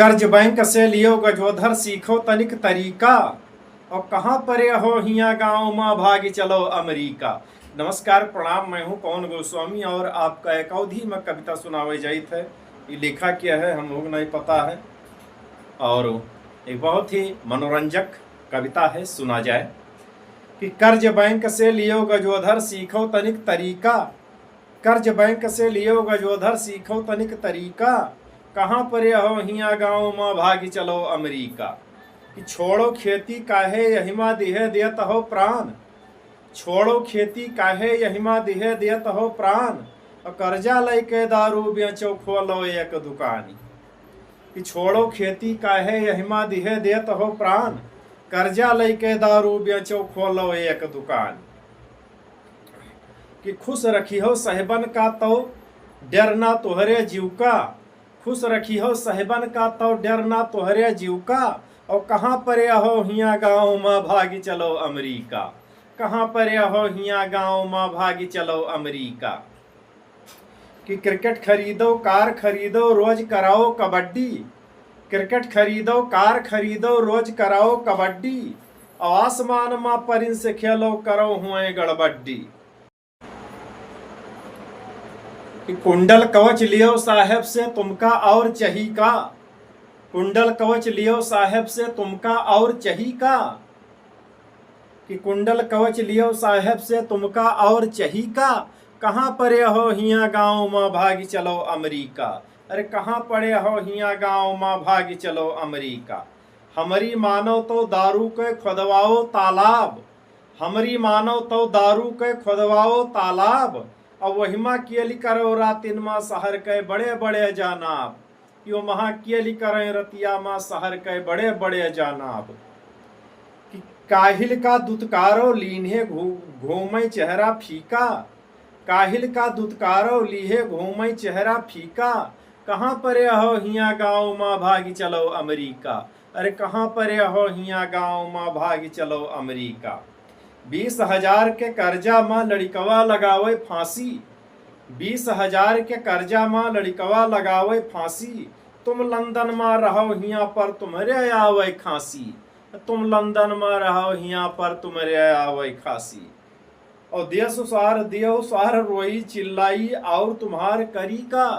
कर्ज बैंक से लियो गजोधर सीखो तनिक तरीका और कहाँ पर हो हिया गाँव में भागी चलो अमेरिका। नमस्कार प्रणाम, मैं हूँ पवन गोस्वामी और आपका एक अवधि में कविता सुनावे जाइत है। ये लेखा क्या है हम लोग नहीं पता है और एक बहुत ही मनोरंजक कविता है, सुना जाए कि कर्ज बैंक से लियो गजोधर सीखो तनिक तरीका। कर्ज बैंक से लियो गजोधर सीखो तनिक तरीका, कहाँ पर हो हिया गाँव में भागी चलो अमेरिका। कि छोड़ो खेती काहे यहिमा दिहे देत हो प्राण, छोड़ो खेती काहे यहिमा दिहे देत हो प्राण, और कर्जा लैके दारू बेचो खोलो एक दुकानी। कि छोड़ो खेती काहे यहिमा दिहे देत हो प्राण, कर्जा लैके दारू बेचो खोलो एक दुकान। कि खुश रखी हो साहिबन का तो डरना तोहरे जीव का, खुश रखी हो साहिबन का तो डरना तोहरे जीव का, और कहाँ पर हो हिया गाँव में भागी चलो अमेरिका, कहाँ पर हो हिया गाँव में भागी चलो अमेरिका। कि क्रिकेट खरीदो कार खरीदो रोज कराओ कबड्डी, क्रिकेट खरीदो कार खरीदो रोज कराओ कबड्डी, और आसमान में परिन से खेलो करो हुए गड़बड्डी। कि कुंडल कवच लियो साहेब से तुमका और चही का, कुंडल कवच लियो साहेब से तुमका और चही का। कि कुंडल कवच लियो साहेब से तुमका और चही का, कहाँ पड़े हो हिया गाँव में भागी चलो अमेरिका। अरे कहाँ पड़े हो हिया गाँव में भागी चलो अमेरिका। हमारी मानो तो दारू के खुदवाओ तालाब, हमारी मानो तो दारू के खुदवाओ तालाब, और वहीमा केली करो रातिन माँ शहर के बड़े बड़े जानाब। यो महा केली करें रतिया माँ शहर के बड़े बड़े जानाब। कि काहिल का दुत्कारो लीन्हे घूमे चेहरा फीका, काहिल का दुत्कारो लीहे घूमे चेहरा फीका, कहाँ पर हो हिया गाँव माँ भागी चलो अमेरिका। अरे कहाँ पर हो हिया गाँव माँ भागी चलो अमेरिका। 20,000 के कर्जा माँ लड़िकवा लगावे फांसी, 20,000 के कर्जा माँ लड़िकवा लगावे फांसी, तुम लंदन में रहो हिया पर तुम्हारे आवे खांसी, तुम लंदन में रहो हिया पर तुम्हारे आवे खांसी। और देव सार रोई चिल्लाई और तुम्हार करी का,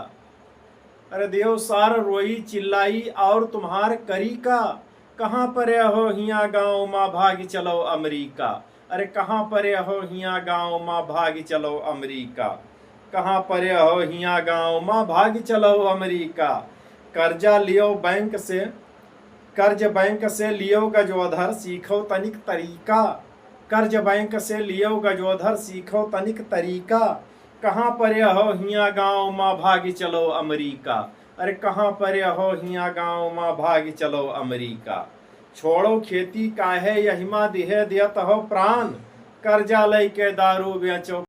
अरे देव सार रोई चिल्लाई और तुम्हार करी का, कहाँ पर हो हिया गाँव माँ भागी चलो अमेरिका। अरे कहाँ पर हो हिया गाँव माँ भागी चलो अमेरिका, कहाँ पर हो हिया गाँव माँ भागी चलो अमेरिका। कर्जा लियो बैंक से, कर्ज बैंक से लियो गजोधर सीखो तनिक तरीका, कर्ज बैंक से लियो गजोधर सीखो तनिक तरीका, कहाँ पर हो हिया गाँव माँ भागी चलो अमेरिका। अरे कहाँ पर हो हिया गाँव माँ भागी चलो अमेरिका। छोड़ो खेती काहे यहिमा दिहे देत हो प्राण, कर्जा लैके दारू बेचो